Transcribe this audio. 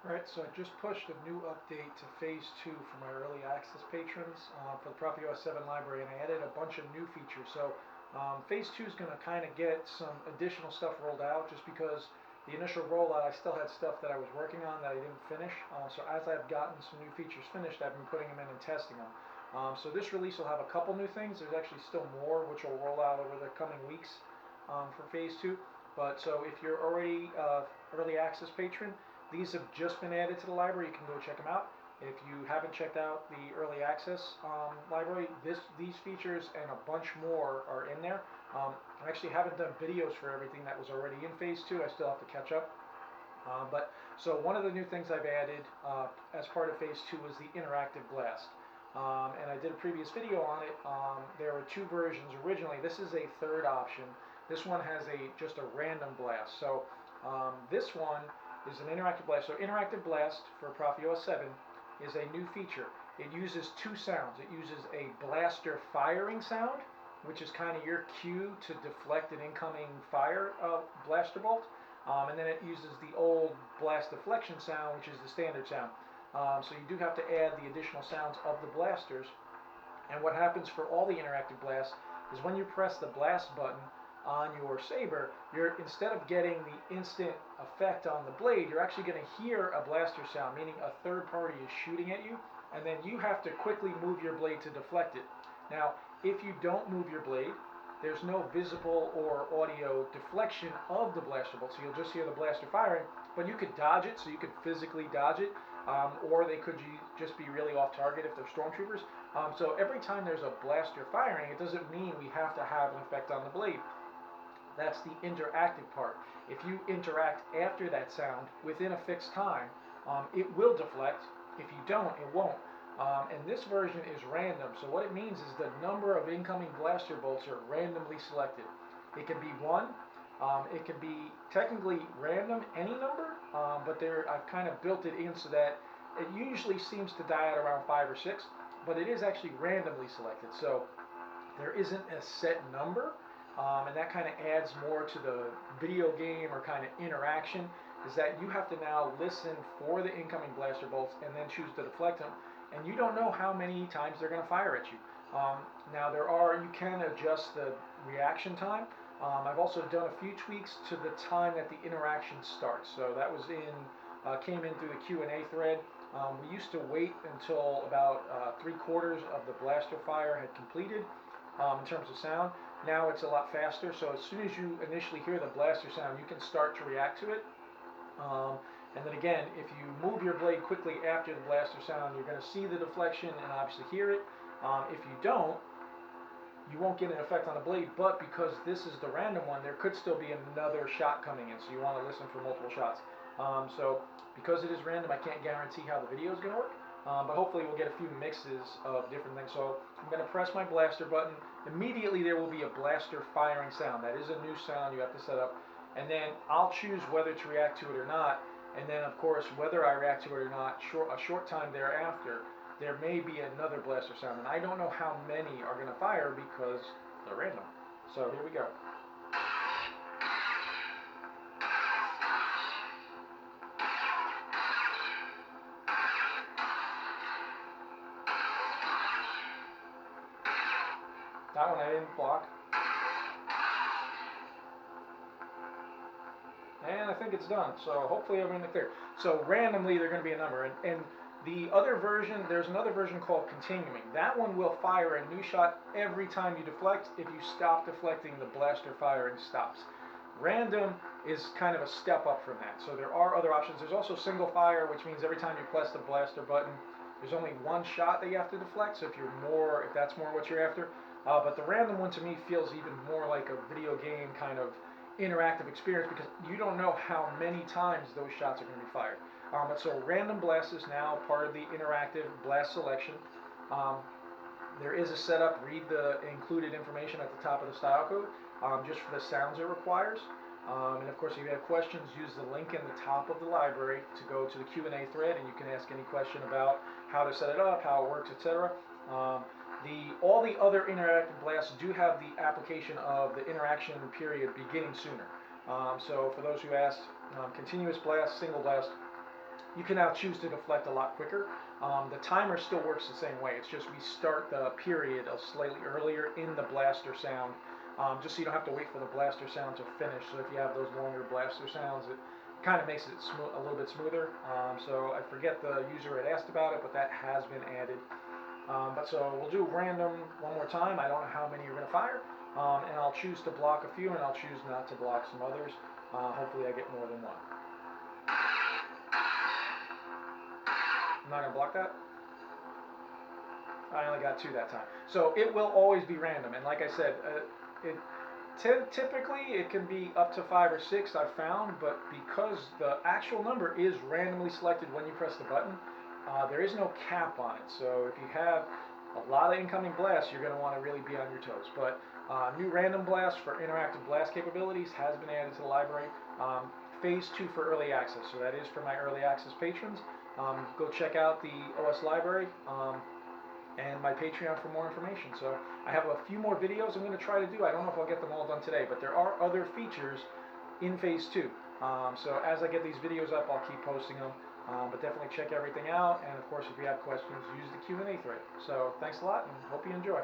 Alright, so I just pushed a new update to Phase 2 for my early access patrons for the proper OS7 library, and I added a bunch of new features. So Phase 2 is going to kind of get some additional stuff rolled out just because the initial rollout I still had stuff that I was working on that I didn't finish. So as I've gotten some new features finished, I've been putting them in and testing them. So this release will have a couple new things. There's actually still more which will roll out over the coming weeks for Phase 2. But so if you're already early access patron, these have just been added to the library. You can go check them out. If you haven't checked out the early access library, these features and a bunch more are in there. I actually haven't done videos for everything that was already in Phase 2. I still have to catch up. So one of the new things I've added as part of Phase 2 is the interactive blast. And I did a previous video on it. There were two versions originally. This is a third option. This one has just a random blast. So this one is an interactive blast. So interactive blast for Profi OS 7 is a new feature. It uses two sounds. It uses a blaster firing sound, which is kind of your cue to deflect an incoming fire blaster bolt. And then it uses the old blast deflection sound, which is the standard sound. So you do have to add the additional sounds of the blasters. And what happens for all the interactive blasts is when you press the blast button on your saber, instead of getting the instant effect on the blade, you're actually going to hear a blaster sound, meaning a third party is shooting at you, and then you have to quickly move your blade to deflect it. Now, if you don't move your blade, there's no visible or audio deflection of the blaster bolt, so you'll just hear the blaster firing, but you could dodge it, so you could physically dodge it, or they could just be really off target if they're stormtroopers. So every time there's a blaster firing, it doesn't mean we have to have an effect on the blade. That's the interactive part. If you interact after that sound within a fixed time, it will deflect. If you don't, it won't. And this version is random. So what it means is the number of incoming blaster bolts are randomly selected. It can be one. It can be technically random, any number, but I've kind of built it in so that it usually seems to die at around 5 or 6, but it is actually randomly selected. So there isn't a set number. And that kind of adds more to the video game or kind of interaction, is that you have to now listen for the incoming blaster bolts and then choose to deflect them, and you don't know how many times they're going to fire at you. Now you can adjust the reaction time. I've also done a few tweaks to the time that the interaction starts. So that was came in through the Q&A thread. We used to wait until about 3/4 of the blaster fire had completed in terms of sound. Now it's a lot faster, so as soon as you initially hear the blaster sound, you can start to react to it. And then again, if you move your blade quickly after the blaster sound, you're going to see the deflection and obviously hear it. If you don't, you won't get an effect on the blade, but because this is the random one, there could still be another shot coming in, so you want to listen for multiple shots. So because it is random, I can't guarantee how the video is going to work. But hopefully we'll get a few mixes of different things. So I'm going to press my blaster button. Immediately there will be a blaster firing sound. That is a new sound you have to set up. And then I'll choose whether to react to it or not. And then, of course, whether I react to it or not, a short time thereafter, there may be another blaster sound. And I don't know how many are going to fire because they're random. So here we go. That one I didn't block. And I think it's done. So hopefully I'm in the clear. So randomly they're going to be a number. And the other version, there's another version called continuing. That one will fire a new shot every time you deflect. If you stop deflecting, the blaster firing stops. Random is kind of a step up from that. So there are other options. There's also single fire, which means every time you press the blaster button, there's only one shot that you have to deflect. So if that's more what you're after. But the random one to me feels even more like a video game kind of interactive experience because you don't know how many times those shots are going to be fired. But so random blast is now part of the interactive blast selection. There is a setup. Read the included information at the top of the style code just for the sounds it requires. And of course, if you have questions, use the link in the top of the library to go to the Q&A thread, and you can ask any question about how to set it up, how it works, etc. All the other interactive blasts do have the application of the interaction period beginning sooner. So for those who asked, continuous blast, single blast, you can now choose to deflect a lot quicker. The timer still works the same way. It's just we start the period a slightly earlier in the blaster sound, just so you don't have to wait for the blaster sound to finish. So if you have those longer blaster sounds, it kind of makes it a little bit smoother. So I forget the user had asked about it, but that has been added. But so we'll do random one more time. I don't know how many you're going to fire, and I'll choose to block a few, and I'll choose not to block some others. Hopefully I get more than one. I'm not going to block that. I only got 2 that time. So it will always be random, and like I said, typically it can be up to 5 or 6 I've found, but because the actual number is randomly selected when you press the button, there is no cap on it. So if you have a lot of incoming blasts, you're going to want to really be on your toes. But new random blast for interactive blast capabilities has been added to the library. Phase 2 for early access, so that is for my early access patrons. Go check out the OS library and my Patreon for more information. So I have a few more videos I'm going to try to do. I don't know if I'll get them all done today, but there are other features in Phase 2. So as I get these videos up, I'll keep posting them. But definitely check everything out, and of course if you have questions, use the Q&A thread. So thanks a lot, and hope you enjoy.